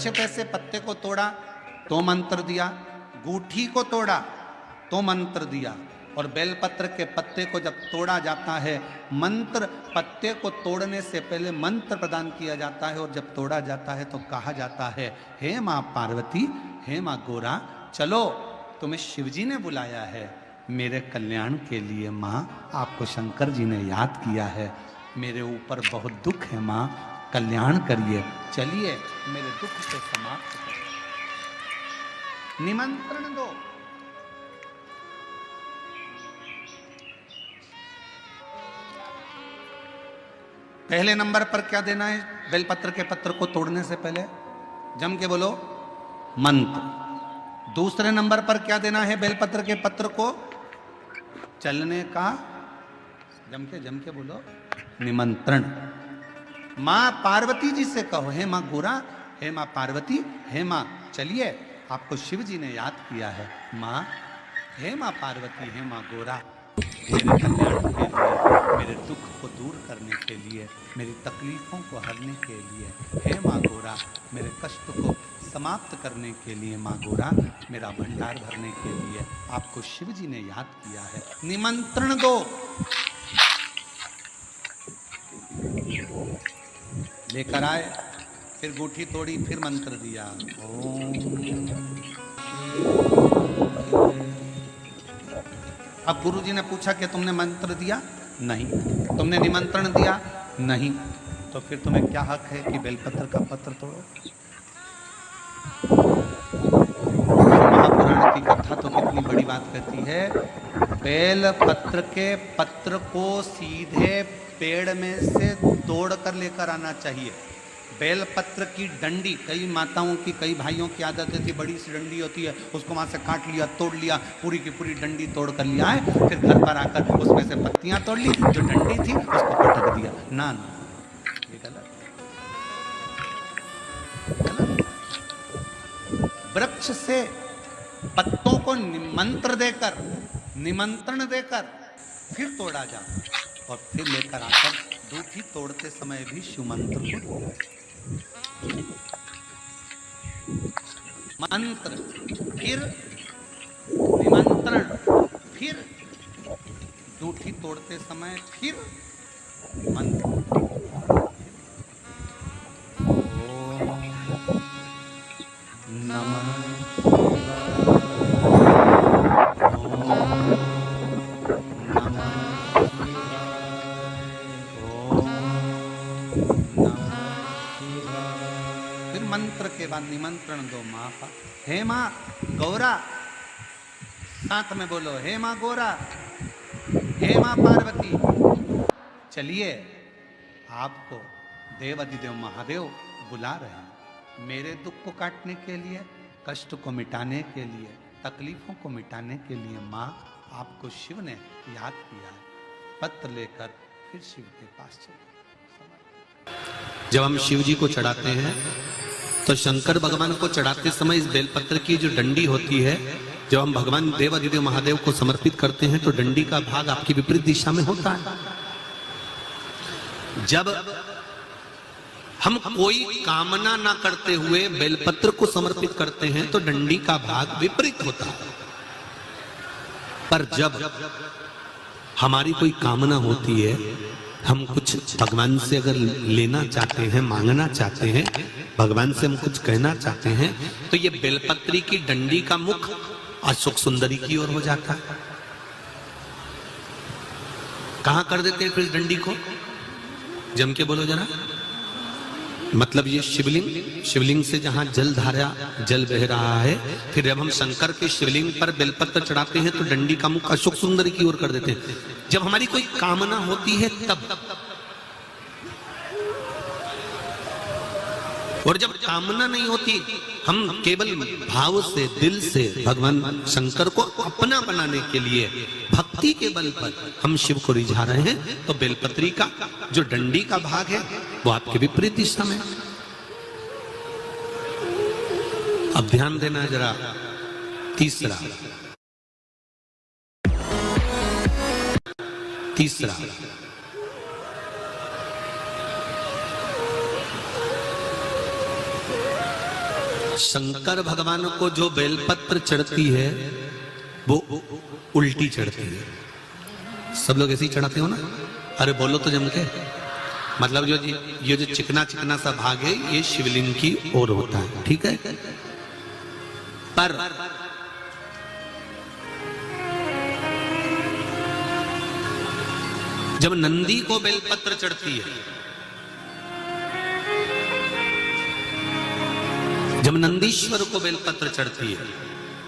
अच्छे पैसे पत्ते को तोड़ा तो मंत्र दिया, गूठी को तोड़ा तो मंत्र दिया, और बेलपत्र के पत्ते को जब तोड़ा जाता है, मंत्र पत्ते को तोड़ने से पहले मंत्र प्रदान किया जाता है, और जब तोड़ा जाता है तो कहा जाता है, हे माँ पार्वती, हे माँ गोरा, चलो तुम्हें शिवजी ने बुलाया है मेरे कल्याण के लिए। माँ आपको शंकर जी ने याद किया है, मेरे ऊपर बहुत दुख है माँ, कल्याण करिए, चलिए मेरे दुख को समाप्त करिए, निमंत्रण दो। पहले नंबर पर क्या देना है बेलपत्र के पत्र को तोड़ने से पहले? जम के बोलो, मंत्र। दूसरे नंबर पर क्या देना है बेलपत्र के पत्र को चलने का? जम के बोलो, निमंत्रण। माँ पार्वती जी से कहो, हे माँ गोरा, हे माँ पार्वती, हे माँ चलिए आपको शिव जी ने याद किया है। माँ, हे माँ पार्वती, हे माँ गोरा, मेरे कल्याण के लिए, मेरे दुख को दूर करने के लिए, मेरी तकलीफों को हरने के लिए, हे माँ गोरा, मेरे कष्ट को समाप्त करने के लिए, माँ गोरा, मेरा भंडार भरने के लिए आपको शिव जी ने याद किया है, निमंत्रण दो। लेकर आए, फिर गूठी तोड़ी, फिर मंत्र दिया, अब गुरुजी ने पूछा कि तुमने मंत्र दिया? नहीं। तुमने निमंत्रण दिया? नहीं। तो फिर तुम्हें क्या हक है कि बेलपत्र का पत्र तोड़ो? महापुराण की कथा तो कितनी बड़ी बात कहती है, बेलपत्र के पत्र को सीधे पेड़ में से तोड़ कर लेकर आना चाहिए। बेलपत्र की डंडी, कई माताओं की, कई भाइयों की आदत थी, बड़ी सी डंडी होती है, उसको वहां से काट लिया, तोड़ लिया, पूरी की पूरी डंडी तोड़ कर लिया है, फिर घर पर आकर उसमें से पत्तियां तोड़ ली, जो डंडी थी उसको पटक दिया। ना ना, ये गलत। वृक्ष से पत्तों को निमंत्रण देकर फिर तोड़ा जाता, और फिर लेकर आकर दूठी तोड़ते समय भी शिव मंत्र को मंत्र, फिर निमंत्रण, फिर दूठी तोड़ते समय फिर मंत्र। ओम नमः मंत्र के बाद निमंत्रण दो। माँ, हे माँ गौरा, साथ में बोलो, हे माँ गोरा, हे माँ पार्वती, चलिए आपको देवाधिदेव महादेव बुला रहे हैं मेरे दुख को काटने के लिए, कष्ट को मिटाने के लिए, तकलीफों को मिटाने के लिए। माँ आपको शिव ने याद किया है। पत्र लेकर फिर शिव के पास चले। जब हम शिव जी को चढ़ाते हैं तो शंकर भगवान को चढ़ाते समय इस बेलपत्र की जो डंडी होती है, जब हम भगवान देवाधिदेव महादेव को समर्पित करते हैं तो डंडी का भाग आपकी विपरीत दिशा में होता है। जब हम कोई कामना ना करते हुए बेलपत्र को समर्पित करते हैं तो डंडी का भाग विपरीत होता है। पर जब हमारी कोई कामना होती है, हम कुछ भगवान से अगर लेना चाहते हैं, मांगना चाहते हैं, भगवान से हम कुछ कहना चाहते हैं, तो ये बेलपत्री की डंडी का मुख अशोक सुंदरी की ओर हो जाता है। कहां कर देते हैं फिर इस डंडी को? जम के बोलो जरा। मतलब ये शिवलिंग से जहां जल धारा, जल बह रहा है, फिर जब हम शंकर के शिवलिंग पर बेलपत्र चढ़ाते हैं तो डंडी का मुख अशोक सुंदरी की ओर कर देते हैं। जब हमारी कोई कामना होती है तब, और जब कामना नहीं होती, हम केवल भाव से, दिल से भगवान शंकर को अपना बनाने के लिए भक्ति के बल पर हम शिव को रिझा रहे हैं, तो बेलपत्री का जो डंडी का भाग है वो आपके विपरीत दिशा में। अब ध्यान देना जरा। तीसरा शंकर भगवान को जो बेलपत्र चढ़ती है वो उल्टी चढ़ती है। सब लोग ऐसे ही चढ़ाते हो ना? अरे बोलो तो जम के। मतलब ये जो चिकना चिकना सा भाग है ये शिवलिंग की ओर होता है, ठीक है। पर जब नंदी को बेलपत्र चढ़ती है, जब नंदीश्वर को बेलपत्र चढ़ती है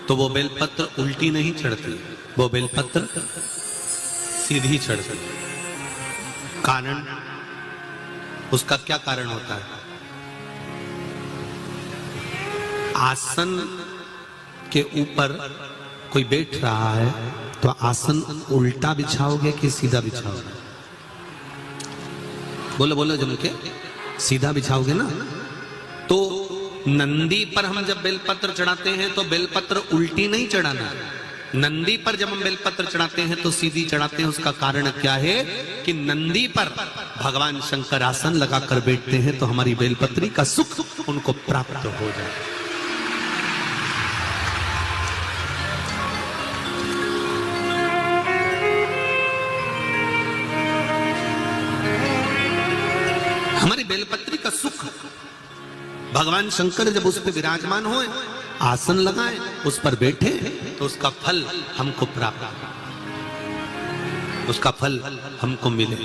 तो वो बेलपत्र उल्टी नहीं चढ़ती, वो बेलपत्र सीधी चढ़ती है। कारण, उसका क्या कारण होता है? आसन के ऊपर कोई बैठ रहा है तो आसन उल्टा बिछाओगे कि सीधा बिछाओगे? बोलो बोलो जम के, सीधा बिछाओगे ना। तो नंदी पर हम जब बेलपत्र चढ़ाते हैं तो बेलपत्र उल्टी नहीं चढ़ाना। नंदी पर जब हम बेलपत्र चढ़ाते हैं तो सीधी चढ़ाते हैं। उसका कारण क्या है कि नंदी पर भगवान शंकर आसन लगाकर बैठते हैं तो हमारी बेलपत्री का सुख उनको प्राप्त हो जाए। हमारी बेलपत्री का सुख भगवान शंकर जब उस पर विराजमान हो, आसन लगाए, उस पर बैठे तो उसका फल हमको प्राप्त, उसका फल हमको मिले।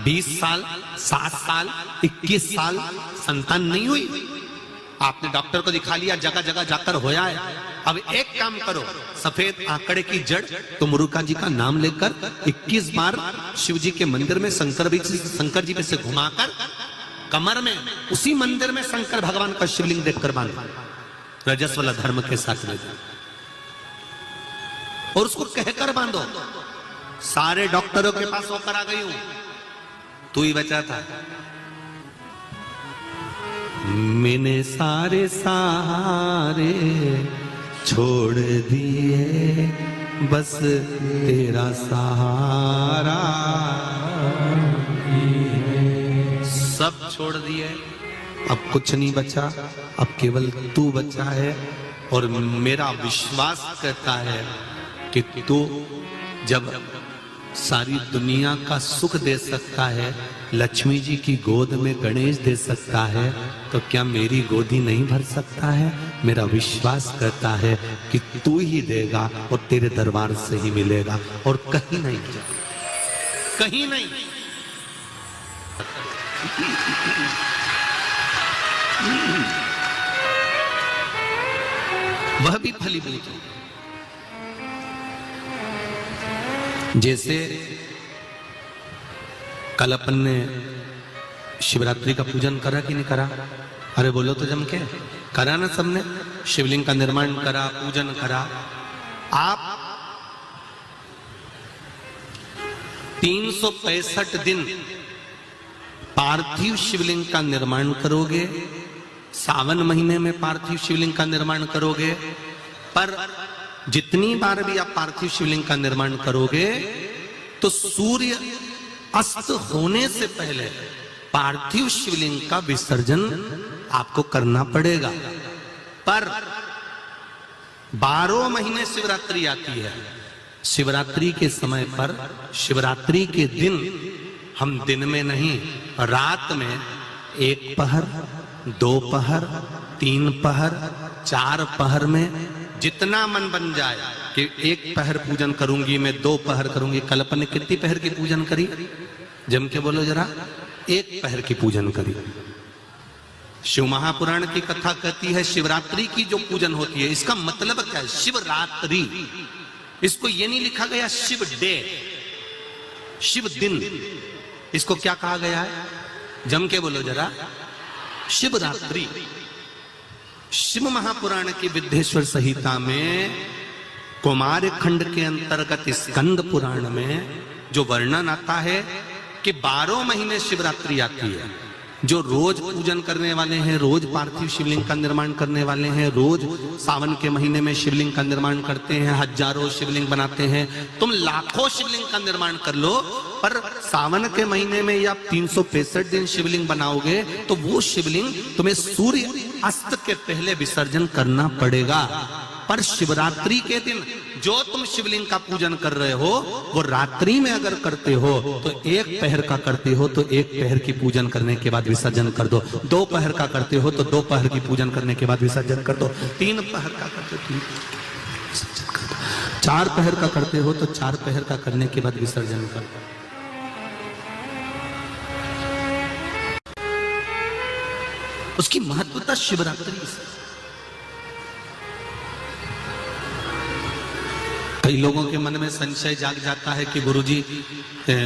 20 साल, 7 साल, 21 साल संतान नहीं हुई, आपने डॉक्टर को दिखा लिया, जगह जगह जाकर होया है। अब एक काम करो, सफेद आंकड़े की जड़ तो मुरुका जी का नाम लेकर 21 बार शिव जी के मंदिर में शंकर जी पे से घुमाकर कमर में उसी मंदिर में शंकर भगवान का शिवलिंग देखकर बांधो, रजस्वला धर्म के साथ में, और उसको कहकर बांधो, सारे डॉक्टरों के पास होकर आ गई हूं, तू ही बचा था। मैंने सारे सहारे छोड़ दिए, बस तेरा सहारा सब छोड़ दिए, अब कुछ नहीं बचा, अब केवल तू बचा है। और मेरा विश्वास कहता है कि तू जब सारी दुनिया का सुख दे सकता है, लक्ष्मी जी की गोद में गणेश दे सकता है, तो क्या मेरी गोदी नहीं भर सकता है? मेरा विश्वास कहता है कि तू ही देगा और तेरे दरबार से ही मिलेगा और कहीं नहीं, कहीं नहीं। वह भी फलीभूत हो। जैसे कल अपन ने शिवरात्रि का पूजन करा कि नहीं करा? अरे बोलो तो जम के, करा ना सबने? शिवलिंग का निर्माण करा, पूजन करा। आप 365 दिन पार्थिव शिवलिंग का निर्माण करोगे, सावन महीने में पार्थिव शिवलिंग का निर्माण करोगे, पर जितनी बार भी आप पार्थिव शिवलिंग का निर्माण करोगे तो सूर्य अस्त होने से पहले पार्थिव शिवलिंग का विसर्जन आपको करना पड़ेगा। पर 12 महीने शिवरात्रि आती है, शिवरात्रि के समय पर, शिवरात्रि के दिन हम दिन में नहीं, रात में 1 पहर, 2 पहर, 3 पहर, 4 पहर में जितना मन बन जाए कि 1 पहर पूजन करूंगी मैं, 2 पहर करूंगी। कल अपन ने कितनी पहर की पूजन करी? जम के बोलो जरा। 1 पहर की पूजन करी। शिव महापुराण की कथा कहती है शिवरात्रि की जो पूजन होती है, इसका मतलब क्या है? शिवरात्रि, इसको ये नहीं लिखा गया शिव डे, शिव दिन, इसको क्या कहा गया है? जम के बोलो जरा। शिवरात्रि। शिव महापुराण की विद्येश्वर संहिता में कुमार खंड के अंतर्गत स्कंद पुराण में जो वर्णन आता है कि 12 महीने शिवरात्रि आती है, जो रोज पूजन करने वाले हैं, रोज पार्थिव शिवलिंग का निर्माण करने वाले हैं, रोज सावन के महीने में शिवलिंग का निर्माण करते हैं, हजारों शिवलिंग बनाते हैं, तुम लाखों शिवलिंग का निर्माण कर लो, पर सावन के महीने में या 365 दिन शिवलिंग बनाओगे तो वो शिवलिंग तुम्हें सूर्य अस्त के पहले विसर्जन करना पड़ेगा। पर शिवरात्रि के दिन जो तुम शिवलिंग का पूजन कर रहे हो वो रात्रि में अगर करते हो तो एक पहर का करते हो तो एक पहर की पूजन करने के बाद विसर्जन कर दो, 2 पहर का करते हो तो 2 पहर की पूजन करने के बाद विसर्जन कर दो, 3 पहर का करते हो 3 विसर्जन कर दो, 4 पहर का करते हो तो 4 पहर का करने के बाद विसर्जन कर दो। उसकी महत्वता शिवरात्रि से। कई लोगों के मन में संशय जाग जाता है कि गुरुजी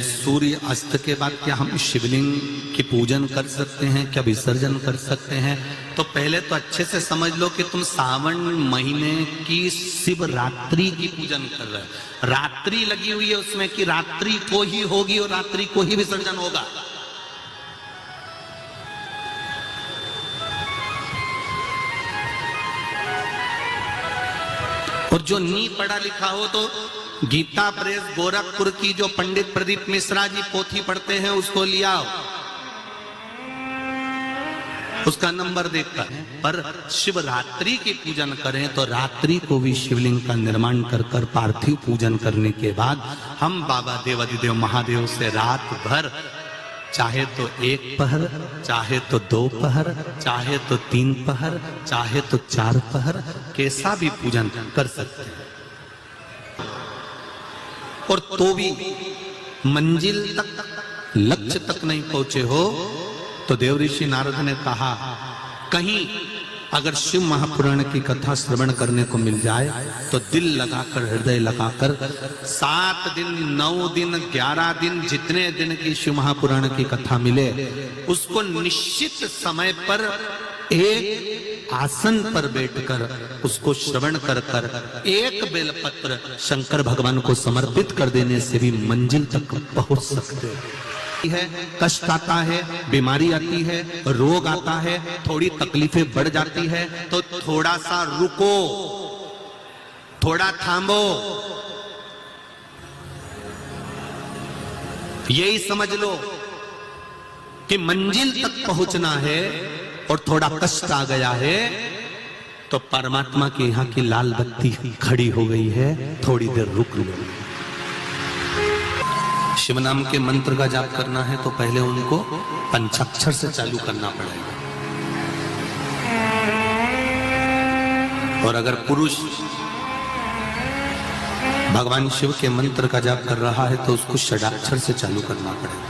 सूर्य अस्त के बाद क्या हम शिवलिंग की पूजन कर सकते हैं, क्या विसर्जन कर सकते हैं? तो पहले तो अच्छे से समझ लो कि तुम सावन महीने की शिवरात्रि की पूजन कर रहे हो। रात्रि लगी हुई है उसमें कि रात्रि को ही होगी और रात्रि को ही विसर्जन होगा। और जो नी पढ़ा लिखा हो तो गीता प्रेस गोरखपुर की जो पंडित प्रदीप मिश्रा जी पोथी पढ़ते हैं उसको लिया, उसका नंबर देखता है। पर शिवरात्रि की पूजन करें तो रात्रि को भी शिवलिंग का निर्माण कर पार्थिव पूजन करने के बाद हम बाबा देवाधिदेव महादेव से रात भर चाहे तो 1 पहर, चाहे तो 2 पहर, चाहे तो 3 पहर, चाहे तो 4 पहर, कैसा भी पूजन कर सकते हैं। और तो भी मंजिल तक, लक्ष्य तक नहीं पहुंचे हो तो देव ऋषि नारद ने कहा कहीं अगर शिव महापुराण की कथा श्रवण करने को मिल जाए तो दिल लगाकर, हृदय लगाकर 7 दिन, 9 दिन, 11 दिन, जितने दिन की शिव महापुराण की कथा मिले उसको निश्चित समय पर एक आसन पर बैठकर उसको श्रवण कर एक बेलपत्र शंकर भगवान को समर्पित कर देने से भी मंजिल तक पहुंच सकते है। कष्ट आता है, बीमारी आती है, रोग आता है, थोड़ी तकलीफें बढ़ जाती है तो थोड़ा सा रुको, थोड़ा थामो, यही समझ लो कि मंजिल तक पहुंचना है और थोड़ा कष्ट आ गया है तो परमात्मा के यहां की लाल बत्ती खड़ी हो गई है, थोड़ी देर रुक लो। शिव नाम के मंत्र का जाप करना है तो पहले उनको पंचाक्षर से चालू करना पड़ेगा। और अगर पुरुष भगवान शिव के मंत्र का जाप कर रहा है तो उसको षडाक्षर से चालू करना पड़ेगा।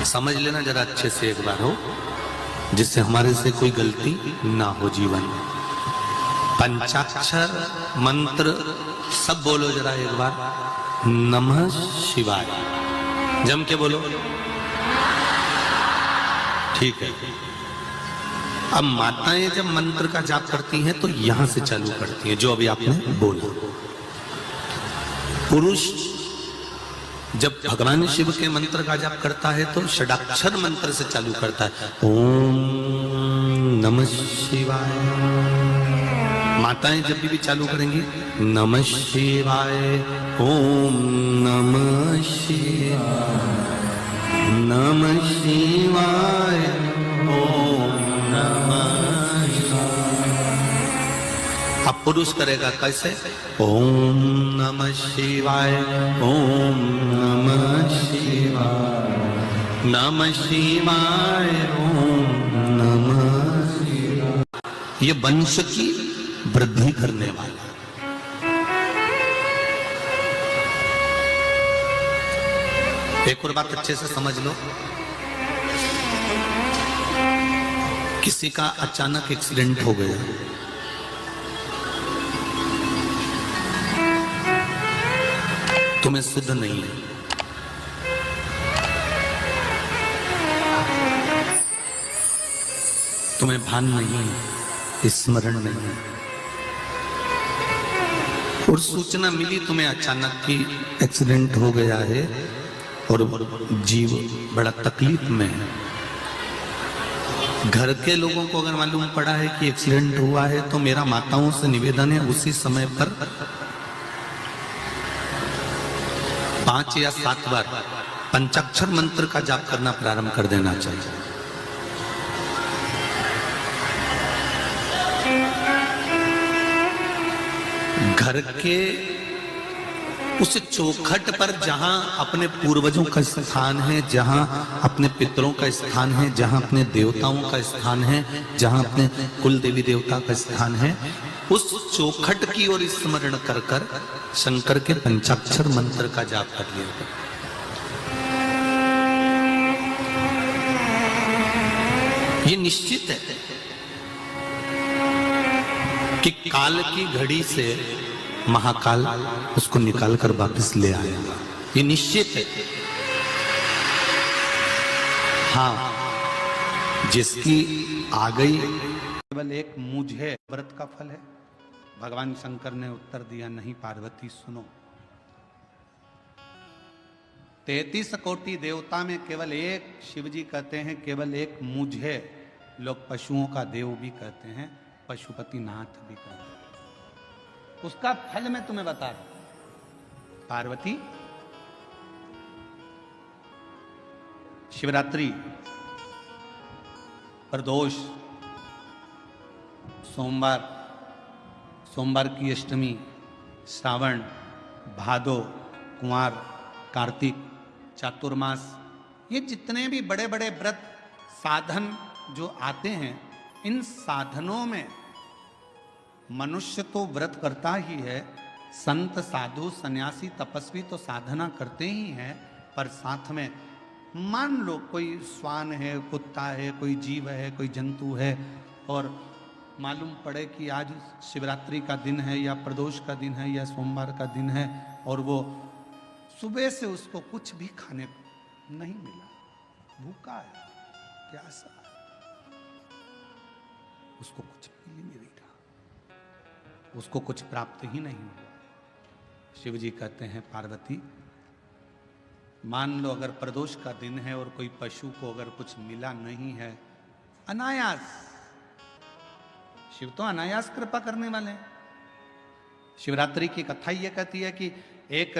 समझ लेना जरा अच्छे से एक बार हो, जिससे हमारे से कोई गलती ना हो जीवन में। पंचाक्षर मंत्र सब बोलो जरा एक बार। नमः शिवाय, जम के बोलो, ठीक है। अब माताएं जब मंत्र का जाप करती हैं तो यहां से चालू करती हैं, जो अभी आपने बोला। पुरुष जब भगवान शिव के मंत्र का जाप करता है तो षडाक्षर मंत्र से चालू करता है, ओम नमः शिवाय। माताएं जब भी चालू करेंगी नमः शिवाय, ओम नमः शिवाय, नमः शिवाय, ओम नमः शिवाय। अब पुरुष करेगा कैसे? ओम नमः शिवाय, ओम नमः शिवाय, नमः शिवाय, ओम नमः शिवाय। ये वंश की वृद्धि करने वाला। एक और बात अच्छे से समझ लो, किसी का अचानक एक्सीडेंट हो गया, तुम्हें शुद्ध नहीं है, तुम्हें भान नहीं है, स्मरण नहीं है, और सूचना मिली तुम्हें अचानक कि एक्सीडेंट हो गया है, और जीव बड़ा तकलीफ में है। घर के लोगों को अगर मालूम पड़ा है कि एक्सीडेंट हुआ है तो मेरा माताओं से निवेदन है उसी समय पर 5 या 7 बार पंचाक्षर मंत्र का जाप करना प्रारंभ कर देना चाहिए। घर के उस चौखट पर जहां अपने पूर्वजों का स्थान है, जहां अपने पितरों का स्थान है, जहां अपने देवताओं का स्थान है, जहां अपने कुल देवी देवता का स्थान है, उस चौखट की ओर स्मरण कर कर शंकर के पंचाक्षर मंत्र का जाप कर लिया। ये निश्चित है कि काल की घड़ी से महाकाल उसको निकाल कर वापस ले आएगा, ये निश्चित है। हाँ, जिसकी आ गई केवल एक मुझे व्रत का फल है। भगवान शंकर ने उत्तर दिया, नहीं पार्वती सुनो, 33 कोटि देवता में केवल एक शिव जी कहते हैं, केवल एक मुझे लोग पशुओं का देव भी कहते हैं, पशुपति नाथ भी कहते हैं। उसका फल मैं तुम्हें बता रहा हूं। पार्वती, शिवरात्रि, प्रदोष, सोमवार की अष्टमी, श्रावण, भादो, कुंवार, कार्तिक, चातुर्मास, ये जितने भी बड़े बड़े व्रत साधन जो आते हैं, इन साधनों में मनुष्य तो व्रत करता ही है, संत, साधु, सन्यासी, तपस्वी तो साधना करते ही हैं, पर साथ में मान लो कोई श्वान है, कुत्ता है, कोई जीव है, कोई जंतु है, और मालूम पड़े कि आज शिवरात्रि का दिन है या प्रदोष का दिन है या सोमवार का दिन है, और वो सुबह से उसको कुछ भी खाने को नहीं मिला, भूखा है, प्यासा है, उसको कुछ मिल ही नहीं रहा, उसको कुछ प्राप्त ही नहीं हुआ। शिव जी कहते हैं, पार्वती मान लो अगर प्रदोष का दिन है और कोई पशु को अगर कुछ मिला नहीं है, अनायास, शिव तो अनायास कृपा करने वाले हैं। शिवरात्रि की कथा ये कहती है कि एक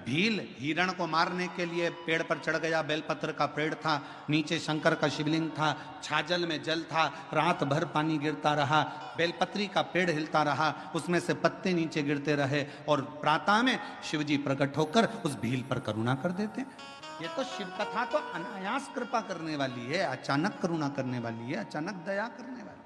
भील हिरण को मारने के लिए पेड़ पर चढ़ गया, बेलपत्र का पेड़ था, नीचे शंकर का शिवलिंग था, छाजल में जल था, रात भर पानी गिरता रहा, बेलपत्री का पेड़ हिलता रहा, उसमें से पत्ते नीचे गिरते रहे, और प्रातः में शिवजी प्रकट होकर उस भील पर करुणा कर देते। ये तो शिव कथा तो अनायास कृपा करने वाली है, अचानक करुणा करने वाली है, अचानक दया करने वाली।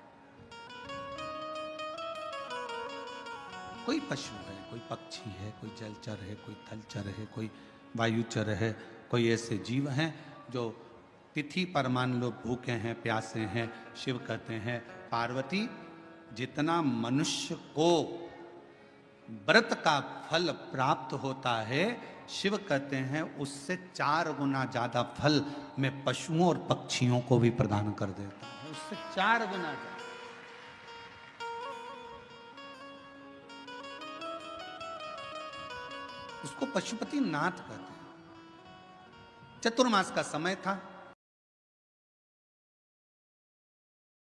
कोई पशु है, कोई पक्षी है, कोई जलचर है, कोई थलचर है, कोई वायुचर है, कोई ऐसे जीव हैं जो तिथि पर मान लो भूखे हैं, प्यासे हैं, शिव कहते हैं, पार्वती जितना मनुष्य को व्रत का फल प्राप्त होता है, शिव कहते हैं उससे 4 गुना ज्यादा फल मैं पशुओं और पक्षियों को भी प्रदान कर देता हूं, उससे 4 गुना ज्यादा। उसको पशुपति नाथ कहते हैं। चतुर्मास का समय था,